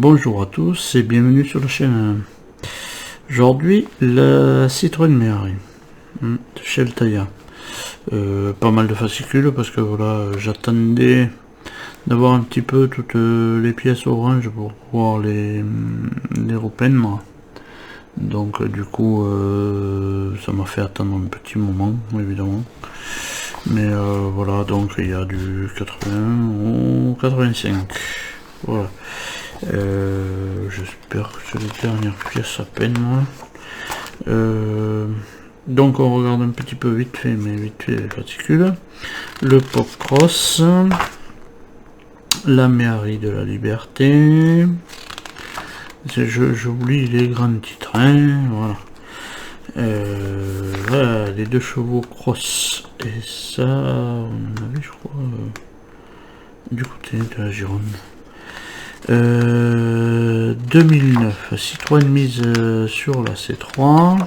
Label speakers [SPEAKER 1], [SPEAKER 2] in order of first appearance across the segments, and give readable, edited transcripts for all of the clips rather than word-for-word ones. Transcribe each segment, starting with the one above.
[SPEAKER 1] Bonjour à tous et bienvenue sur la chaîne. Aujourd'hui, la Citroën Méhari de chez Altaïa. Pas mal de fascicules parce que voilà, j'attendais d'avoir un petit peu toutes les pièces orange pour pouvoir les repeindre. Donc du coup, ça m'a fait attendre un petit moment, évidemment. Mais voilà, donc il y a du 80 au 85. Voilà. J'espère que c'est les dernières pièces à peine. Donc on regarde un petit peu vite fait, mais vite fait les particules. Le Pop Cross, la Méhari de la Liberté. J'oublie les grands titres, hein, voilà. Voilà, les 2 chevaux Cross. Et ça, on avait, je crois, du côté de la Gironde. 2009, Citroën mise sur la C3.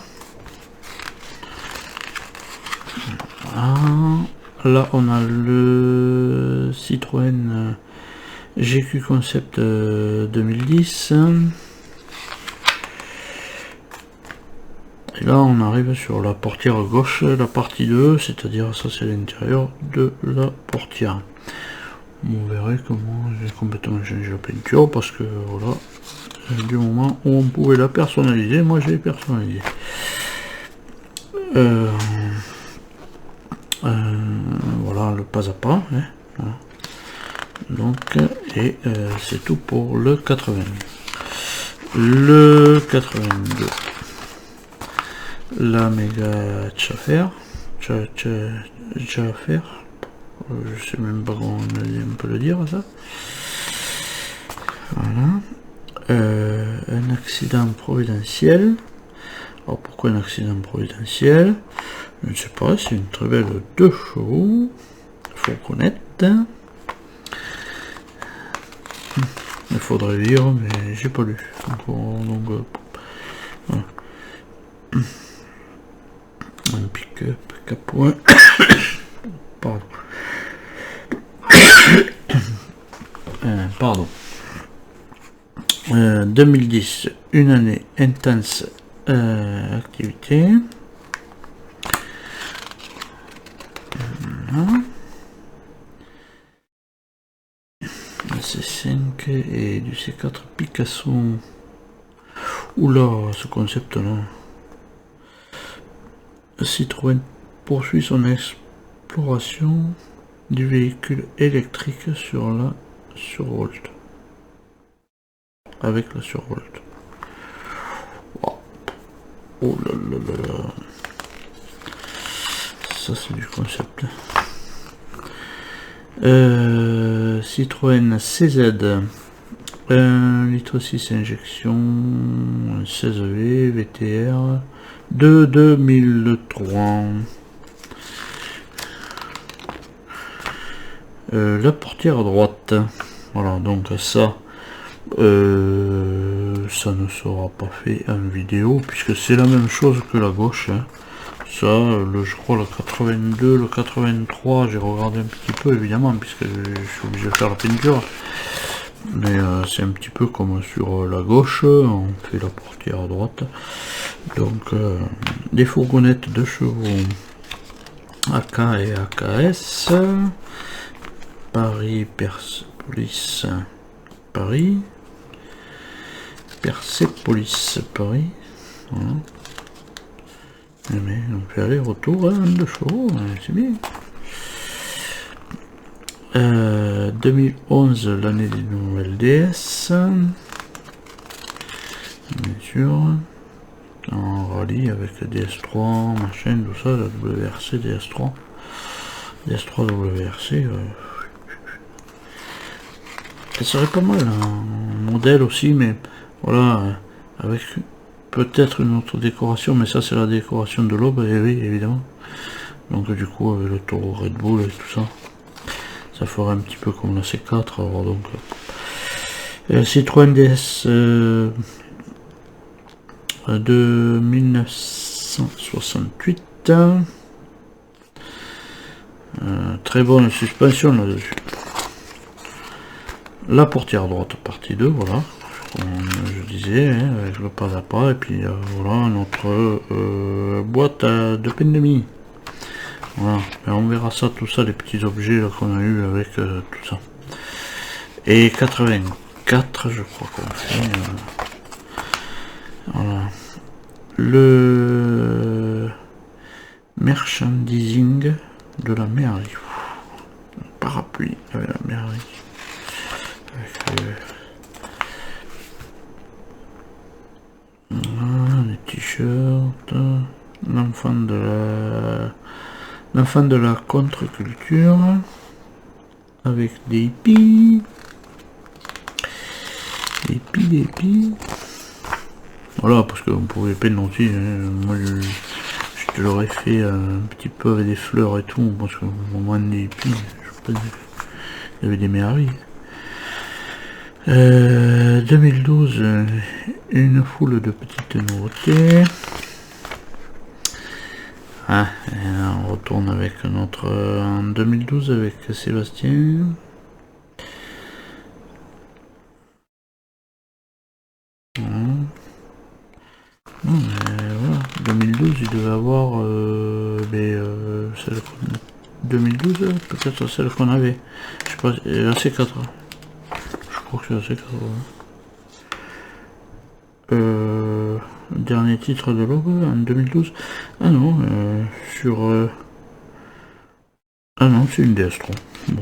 [SPEAKER 1] Voilà. Là on a le Citroën GQ Concept 2010. Et là on arrive sur la portière gauche, la partie 2, c'est-à-dire ça c'est l'intérieur de la portière. Vous verrez comment j'ai complètement changé la peinture parce que voilà, du moment où on pouvait la personnaliser, moi j'ai personnalisé. Voilà le pas à pas, hein, voilà. Donc et c'est tout pour le 80. Le 82, la méga Tchafer, je sais même pas comment on peut le dire ça. Voilà. Un accident providentiel. Alors pourquoi un accident providentiel? Je ne sais pas, c'est une très belle 2 chevaux. Fourgonnette. Il faudrait lire, mais j'ai pas lu. Donc voilà. Un pick-up, capot. Pardon. Pardon. 2010, une année intense activité. Voilà. C5 et du C4 Picasso. Oula, ce concept là. Citroën poursuit son exploration du véhicule électrique sur la survolt. Avec la survolt. Wow. Oh là là là là. Ça c'est du concept. Citroën CZ. 1,6 litre injection. 16V VTR. De 2003. La portière à droite. Voilà, donc ça. Ça ne sera pas fait en vidéo puisque c'est la même chose que la gauche, hein. Ça, je crois le 82, le 83, j'ai regardé un petit peu évidemment puisque je suis obligé de faire la peinture, mais c'est un petit peu comme sur la gauche, on fait la portière à droite. Donc des fourgonnettes de chevaux AK et AKS, Paris Persepolis Paris, Persepolis Paris, voilà. Mais on fait aller-retour de chevaux, c'est bien. 2011, l'année des nouvelles DS, bien sûr, en rallye avec DS3, machin, tout ça, la WRC, DS3, DS3 WRC, ça serait pas mal, un modèle aussi, mais voilà, avec peut-être une autre décoration, mais ça c'est la décoration de l'aube, et oui, évidemment. Donc du coup, avec le taureau Red Bull et tout ça, ça ferait un petit peu comme la C4. Alors donc, Citroën DS de 1968. Très bonne suspension là-dessus. La portière droite, partie 2, voilà. comme je disais, hein, avec le pas à pas, et puis voilà notre boîte de peine de mie. Voilà, et on verra ça, tout ça, les petits objets qu'on a eu avec tout ça. Et 84, je crois qu'on fait. Voilà. Le merchandising de la mairie. Parapluie avec la mairie. Avec les t-shirts. L'enfant de la contre-culture. Avec des hippies. Des hippies. Voilà, parce qu'on pouvait peindre aussi. Hein. Moi, je te l'aurais fait un petit peu avec des fleurs et tout, parce qu'au moment des hippies, je pense qu'il y avait des mairies. 2012, une foule de petites nouveautés. Ah, on retourne avec notre en 2012 avec Sébastien. Voilà, 2012 il devait avoir 2012 peut-être celle qu'on avait. Je sais pas, la C4. Je crois que c'est la C4. Ouais. Dernier titre de l'aube en 2012. Ah non, sur... Ah non, c'est une DS3. Bon.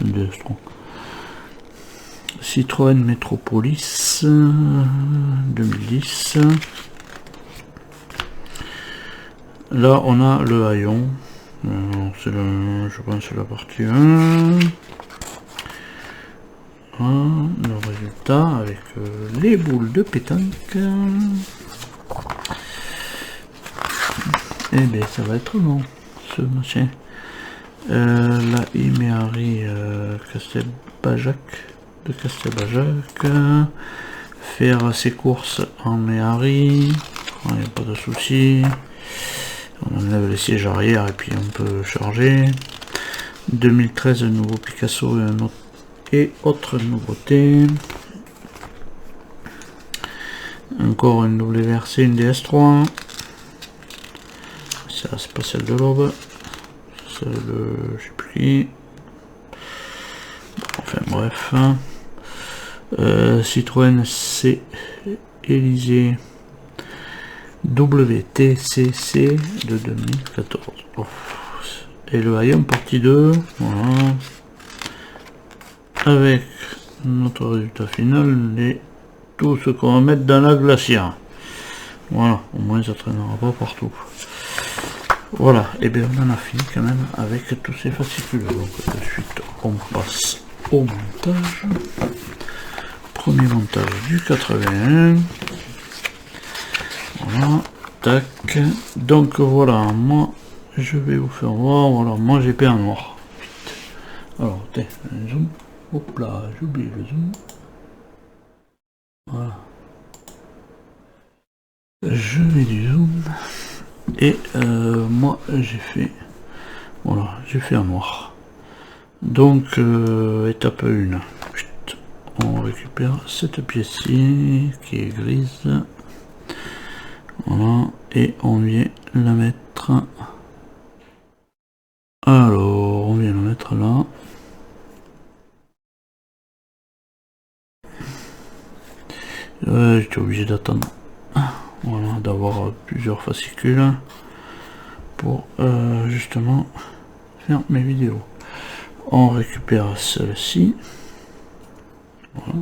[SPEAKER 1] Une DS3. Citroën Metropolis 2010. Là, on a le haillon. C'est le, je pense, c'est la partie 1. Le résultat avec les boules de pétanque. Eh bien, ça va être long, ce machin. La Iméari Castelbajac de Castelbajac. Faire ses courses en Méhari. Il n'y a pas de souci. On enlève les sièges arrière et puis on peut charger. 2013, nouveau Picasso et autre nouveauté. Encore une WRC, une DS3. Ça, c'est pas celle de l'aube. C'est le, je sais plus qui. Enfin bref. Citroën C Élysée WTCC de 2014. Oh. Et le haillon partie 2. Voilà. Avec notre résultat final et tout ce qu'on va mettre dans la glacière. Voilà, au moins ça traînera pas partout. Voilà, et bien on en a fini quand même avec tous ces fascicules. Donc de suite on passe au montage. Premier montage du 81. Voilà, tac. Donc voilà, moi je vais vous faire voir. Voilà, moi j'ai peint en noir. Alors, tiens, un zoom. Hop là, j'oublie le zoom. Voilà. Je mets du zoom. Et moi j'ai fait. Voilà, j'ai fait en noir. Donc, étape 1. On récupère cette pièce-ci qui est grise. Voilà, et on vient la mettre. Alors, on vient la mettre là. J'étais obligé d'attendre. Voilà, d'avoir plusieurs fascicules pour justement faire mes vidéos. On récupère celle-ci. Voilà.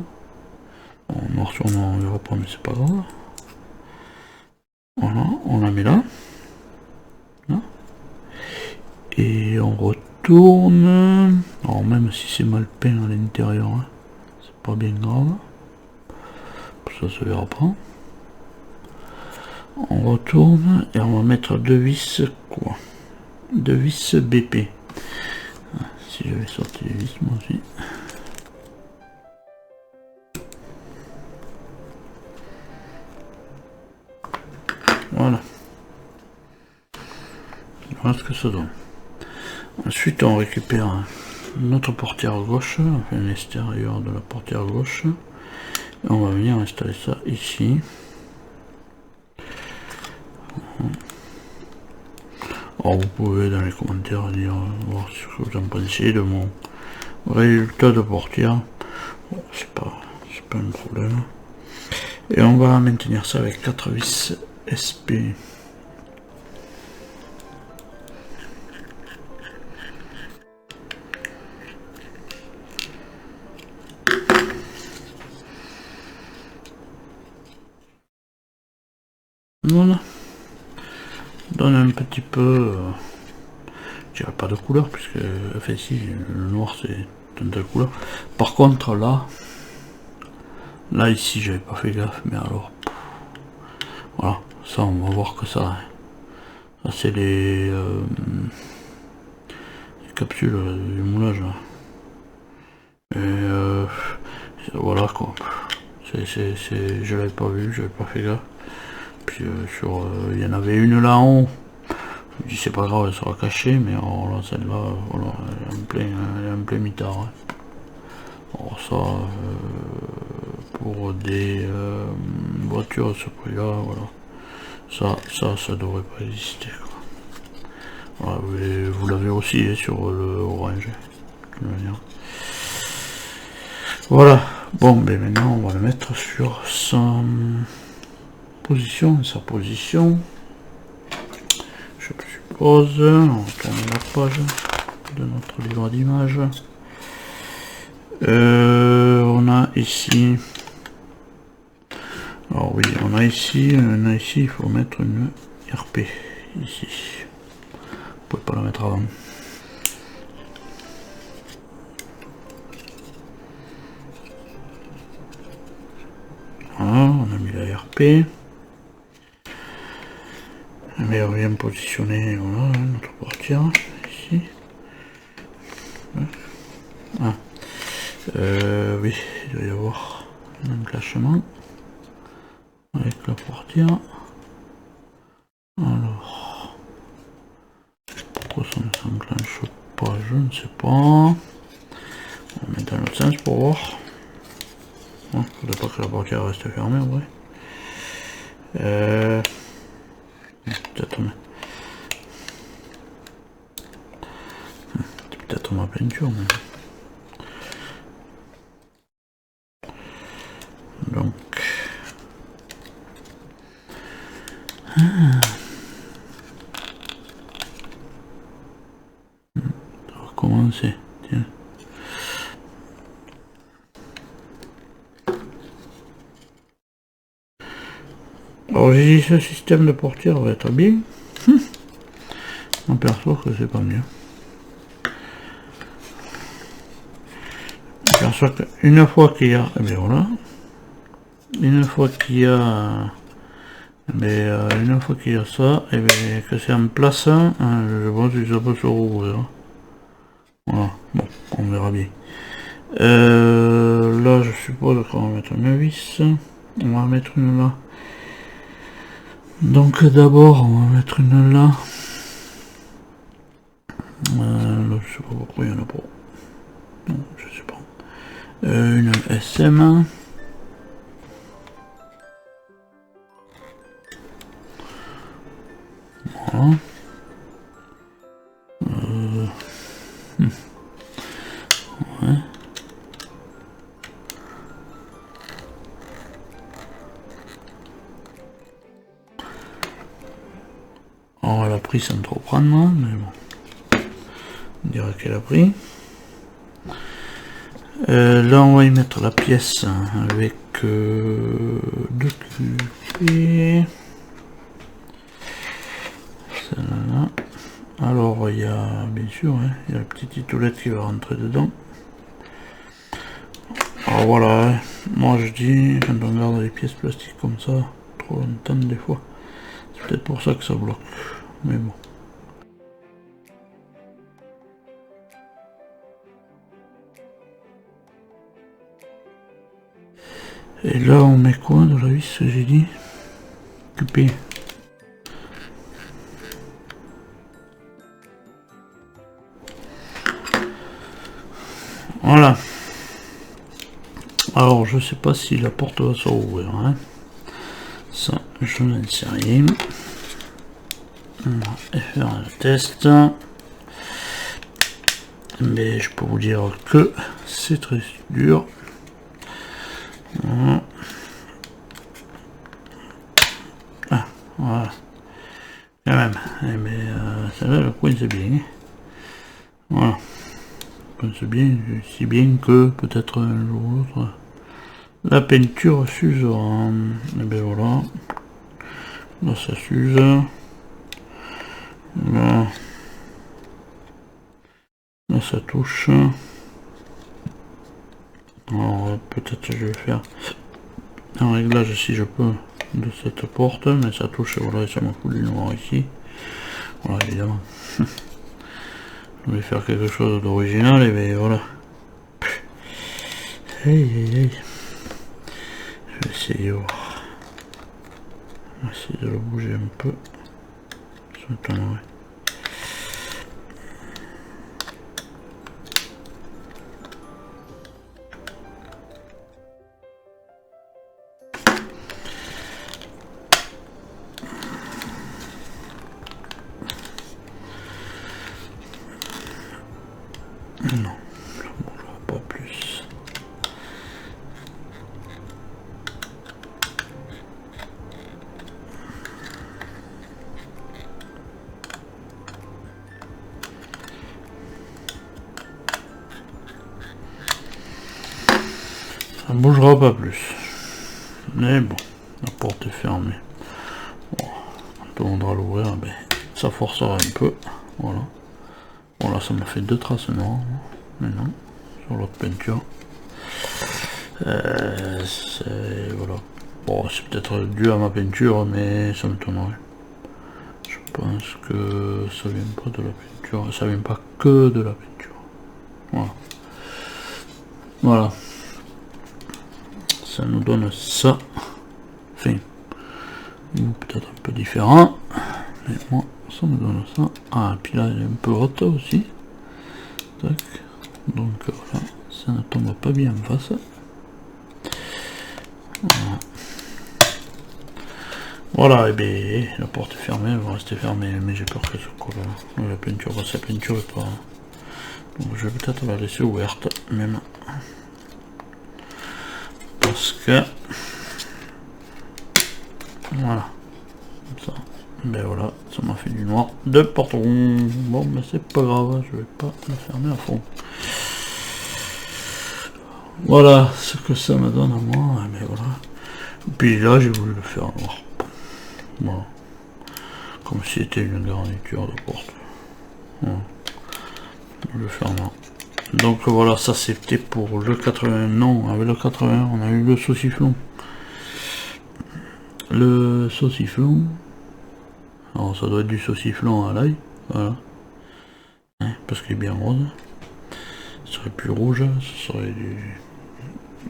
[SPEAKER 1] En noir sur noir on verra pas, mais c'est pas grave. Voilà, on la met là. Là. Et on retourne. Alors même si c'est mal peint à l'intérieur, hein, c'est pas bien grave. Ça se verra pas. On retourne et on va mettre deux vis quoi. Deux vis BP. Si je vais sortir les vis moi aussi. Voilà. Voilà ce que ça donne. Ensuite on récupère notre portière gauche, enfin l'extérieur de la portière gauche. On va venir installer ça ici. Alors vous pouvez dans les commentaires dire voir ce que vous en pensez de mon résultat de portière. Bon, c'est pas un problème. Et on va maintenir ça avec 4 vis SP. Voilà. Donne un petit peu, je dirais pas de couleur, puisque, enfin si, le noir c'est une telle couleur. Par contre là ici j'avais pas fait gaffe, mais alors, voilà, ça on va voir que ça. Ça c'est les capsules du moulage. Là. Et voilà quoi. Je l'avais pas vu, j'avais pas fait gaffe. Puis il y en avait une là en haut. Je dis c'est pas grave, elle sera cachée, mais alors là celle-là, voilà, elle est en plein mitard. Hein. Alors ça, pour des voitures à ce prix-là, voilà. Ça devrait pas exister. Quoi. Voilà, vous l'avez aussi hein, sur le orange. Voilà. Bon, ben maintenant on va le mettre sur sa position. Je suppose. On tourne la page de notre livre d'images. On a ici. Alors oui, on a ici, il faut mettre une RP ici. Vous pouvez pas la mettre avant. Voilà, on a mis la RP. Mais on vient positionner voilà, notre portière ici. Ah. Oui, il doit y avoir un enclenchement avec la portière. Alors, pourquoi ça ne s'enclenche pas, je ne sais pas. On va mettre dans l'autre sens pour voir. Il ne faudrait pas que la portière reste fermée en vrai. Peut-être ma peinture, mais... Donc... On va recommencer. Tiens. Alors j'ai dit ce système de portière va être bien. On perçoit que c'est pas mieux. On perçoit qu'une fois qu'il y a... Eh bien voilà. Une fois qu'il y a... une fois qu'il y a ça, et bien que c'est en place, je pense que ça peut se rouvrir. Voilà, bon, on verra bien. Là, je suppose qu'on va mettre une vis. On va mettre une là. Donc d'abord, on va mettre une là. Là, je sais pas pourquoi il y en a pas. Non, je sais pas. Une SM. Voilà. Ouais. Alors elle a pris sans trop prendre, mais bon. On dirait qu'elle a pris. Là on va y mettre la pièce avec 2 QP. Celle-là. Alors il y a bien sûr hein, il y a la petite titoulette qui va rentrer dedans. Alors voilà, hein, moi je dis quand on garde les pièces plastiques comme ça trop longtemps des fois, c'est peut-être pour ça que ça bloque, mais bon. Et là on met quoi de la vis que j'ai dit? QP. Voilà. Alors je sais pas si la porte va se rouvrir, hein. Ça je n'en sais rien. On va faire un test. Mais je peux vous dire que c'est très dur. Voilà. Ah, voilà. Quand même. Mais celle-là, le coin c'est bien. Voilà. C'est bien, si bien que peut-être un jour ou l'autre la peinture s'usera. Et bien voilà. Là ça s'use. Là. Là ça touche. Alors peut-être je vais faire un réglage si je peux de cette porte, mais ça touche, voilà, ça m'a coulé du noir ici. Voilà, évidemment. Je vais faire quelque chose d'original et bien voilà. Aïe aïe aïe. Je vais essayer, on va essayer de le bouger un peu. Ça m'étonnerait. Non, ça ne bougera pas plus. Ça ne bougera pas plus. Mais bon, la porte est fermée. Bon, quand on voudra l'ouvrir, ben, ça forcera un peu. Voilà. Bon là ça m'a fait 2 traces noires. Maintenant, sur l'autre peinture. Voilà. Bon, c'est peut-être dû à ma peinture, mais ça m'étonnerait. Je pense que ça vient pas de la peinture, ça vient pas que de la peinture. Voilà. Voilà. Ça nous donne ça. Enfin, peut-être un peu différent, mais moi, ça me donne ça. Ah, et puis là, elle est un peu haute aussi. Tac. Donc voilà, ça ne tombe pas bien en face. Voilà. Voilà, et bien la porte est fermée, elle va rester fermée, mais j'ai peur qu'elle se colle. La peinture, sa peinture est pas. Donc je vais peut-être la laisser ouverte, même. Parce que. Voilà. Comme ça. Ben voilà, ça m'a fait du noir de partout. Bon, mais c'est pas grave, je vais pas la fermer à fond. Voilà ce que ça me donne à moi, mais voilà. Et puis là, j'ai voulu le faire noir. Voilà. Comme si c'était une garniture de porte. Voilà. Je vais le faire noir. Donc voilà, ça c'était pour le 80. Non, avec le 80, on a eu le sauciflon. Le sauciflon. Alors ça doit être du sauciflon à l'ail. Voilà. Hein, parce qu'il est bien rose. Ce serait plus rouge, ce serait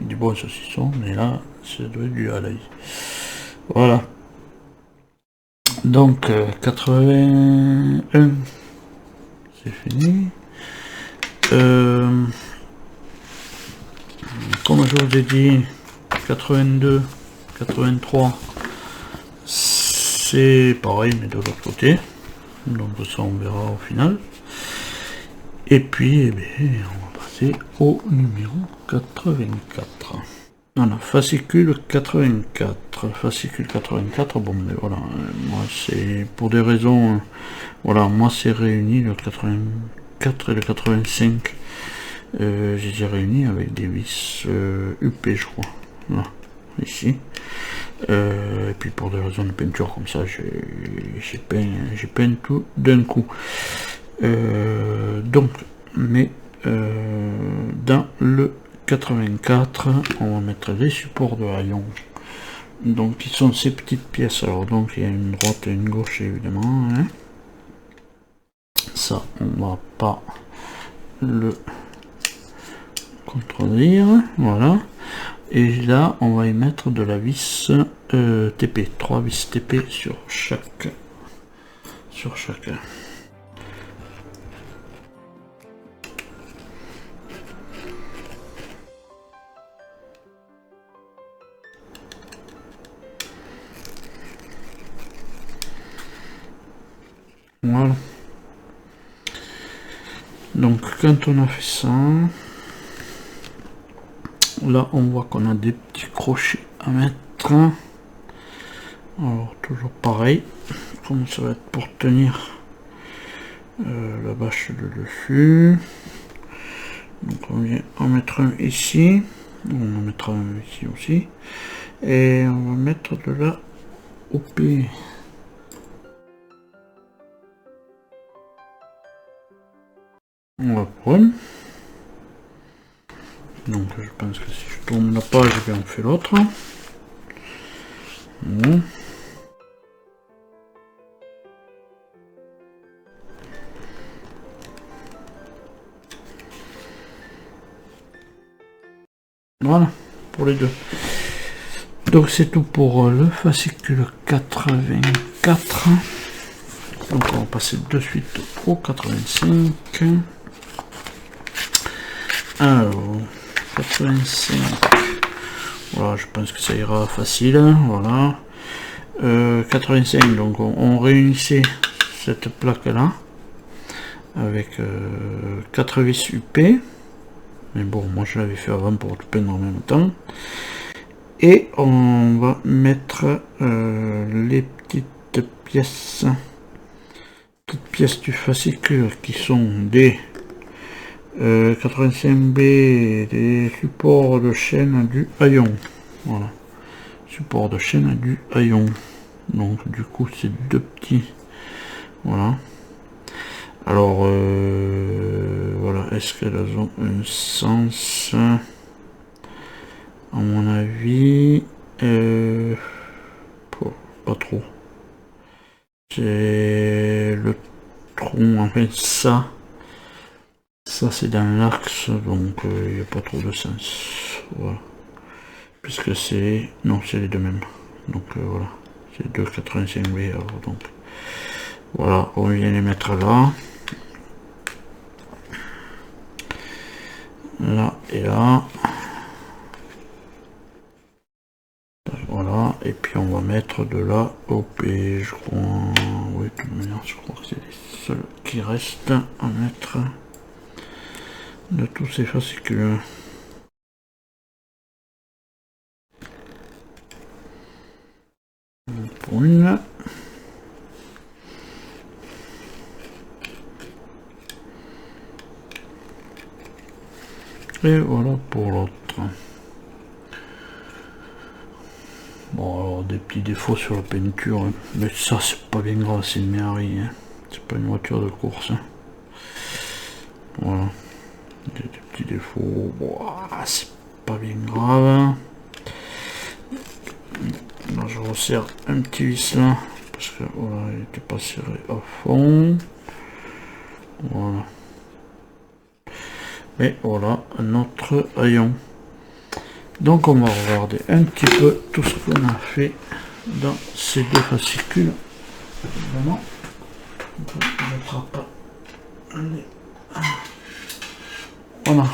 [SPEAKER 1] du bon saucisson, mais là, ça doit être du à l'ail. Voilà. Donc 81, c'est fini. Comme je vous ai dit, 82, 83, c'est pareil, mais de l'autre côté. Donc ça, on verra au final. Et puis, eh bien, on va passer au numéro 84. Voilà, fascicule 84. Fascicule 84, bon, mais voilà, moi c'est pour des raisons, voilà, moi c'est réuni le 84 et le 85. Je les ai réunis avec des vis UP, je crois. Là, ici. Et puis pour des raisons de peinture comme ça, j'ai peint tout d'un coup. Donc, mais dans le 84, on va mettre les supports de haillons. Donc, qui sont ces petites pièces. Alors, donc, il y a une droite et une gauche, évidemment. Hein. Ça, on va pas le contredire. Voilà. Et là, on va y mettre de la vis TP. 3 vis TP sur chaque. Sur chacun. Voilà. Donc quand on a fait ça, là on voit qu'on a des petits crochets à mettre. Alors toujours pareil, comme ça va être pour tenir la bâche de dessus. Donc on vient en mettre un ici, on en mettra un ici aussi, et on va mettre de la OP. On va prendre. Donc je pense que si je tourne la page, et bien on fait l'autre. Bon. Voilà, pour les deux. Donc c'est tout pour le fascicule 84. Donc on va passer de suite au 85. Alors, 85. Voilà, je pense que ça ira facile. Voilà. 85, donc on réunissait cette plaque là avec 4 vis UP. Mais bon, moi je l'avais fait avant pour tout peindre en même temps. Et on va mettre les petites pièces du fascicule qui sont des 85B, des supports de chaîne du haillon. Voilà, support de chaîne du haillon. Donc du coup c'est deux petits. Voilà. Alors voilà, est-ce qu'elles ont un sens? À mon avis, pas trop. C'est le tronc, en fait ça c'est dans l'axe, donc il n'y a pas trop de sens. Voilà. Puisque c'est... non, c'est les deux mêmes. Donc voilà, c'est 2,85B. Alors donc voilà, on vient les mettre là. Là et là. Voilà, et puis on va mettre de la OP, je crois. Oui, de toute manière, je crois que c'est les seuls qui restent à mettre de tous ces fascicules. Pour une. Et voilà pour l'autre. Bon, alors des petits défauts sur la peinture, hein. Mais ça c'est pas bien grave, c'est une Méhari, hein. C'est pas une voiture de course. Hein. Voilà, des petits défauts, bon, c'est pas bien grave. Là je resserre un petit vis là, parce que voilà, il n'était pas serré à fond. Voilà. Et voilà notre haillon. Donc on va regarder un petit peu tout ce qu'on a fait dans ces deux fascicules. Évidemment, on ne mettra pas. Voilà.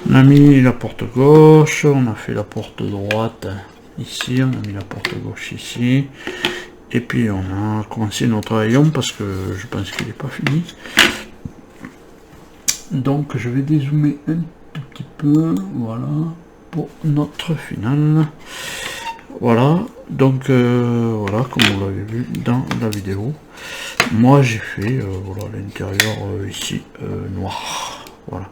[SPEAKER 1] On a mis la porte gauche, on a fait la porte droite ici, on a mis la porte gauche ici. Et puis on a commencé notre haillon parce que je pense qu'il n'est pas fini. Donc je vais dézoomer un tout petit peu, voilà, pour notre finale. Voilà, donc voilà, comme vous l'avez vu dans la vidéo, moi j'ai fait voilà, l'intérieur ici noir, voilà.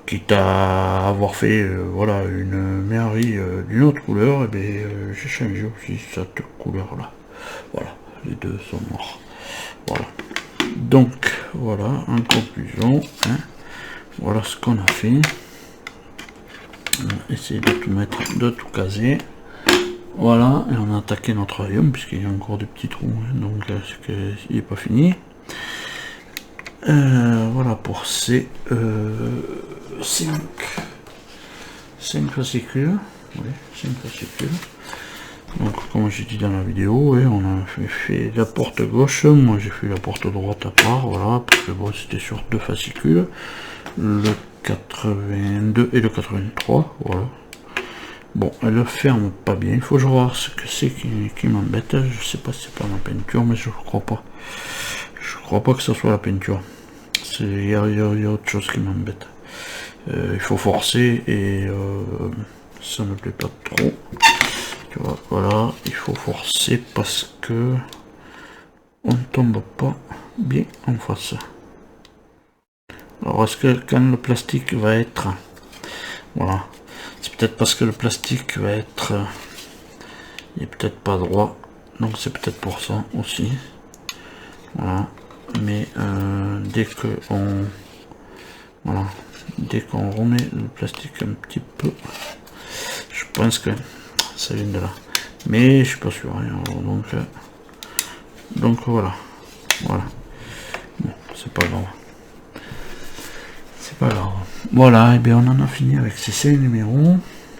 [SPEAKER 1] Quitte à avoir fait voilà, une Méhari d'une autre couleur, et bien j'ai changé aussi cette couleur là. Voilà, les deux sont noirs. Voilà. Donc voilà, en conclusion, hein, voilà ce qu'on a fait. On va essayer de tout mettre, de tout caser. Voilà, et on a attaqué notre haillon puisqu'il y a encore des petits trous, hein, donc c'est qu'il n'est pas fini. Voilà pour ces 5 fascicules. Oui, 5 fascicules. Donc comme j'ai dit dans la vidéo, ouais, on a fait la porte gauche, moi j'ai fait la porte droite à part, voilà, parce que bon, c'était sur 2 fascicules, le 82 et le 83, voilà. Bon, elle le ferme pas bien. Il faut que je vois ce que c'est qui m'embête. Je sais pas si c'est pas ma peinture, mais je crois pas. Je crois pas que ce soit la peinture. Il y a autre chose qui m'embête. Il faut forcer et ça me plaît pas trop. Tu vois, voilà, il faut forcer parce que on tombe pas bien en face. Alors est-ce que quand le plastique va être, voilà, c'est peut-être parce que le plastique va être, il est peut-être pas droit, donc c'est peut-être pour ça aussi. Voilà, mais dès que on, voilà, dès qu'on remet le plastique un petit peu, je pense que ça vient de là, mais je suis pas sûr. Alors, donc voilà, bon, c'est pas grave. C'est pas grave. Voilà, et bien on en a fini avec ces 5 numéros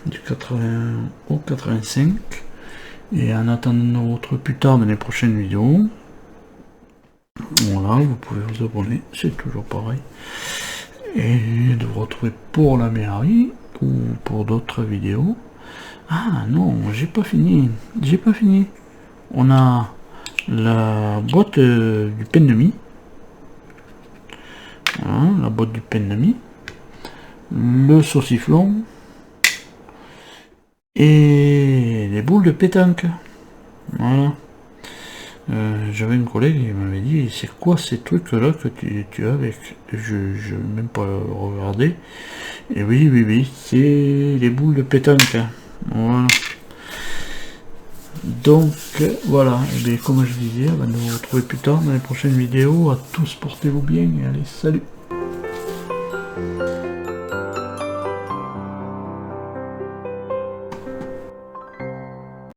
[SPEAKER 1] du 80 au 85. Et en attendant de nous retrouver plus tard dans les prochaines vidéos, voilà, vous pouvez vous abonner, c'est toujours pareil. Et de vous retrouver pour la Méhari ou pour d'autres vidéos. Ah non, j'ai pas fini. J'ai pas fini. On a la boîte du pen de mie. Voilà, la boîte du pen de mie. Le sauciflon. Et les boules de pétanque. Voilà. J'avais une collègue qui m'avait dit c'est quoi ces trucs là que tu as avec. Je n'ai même pas regardé. Et oui, c'est les boules de pétanque. Voilà. Donc voilà, et bien comme je disais, on va nous retrouver plus tard dans les prochaines vidéos. À tous, portez-vous bien et allez, salut.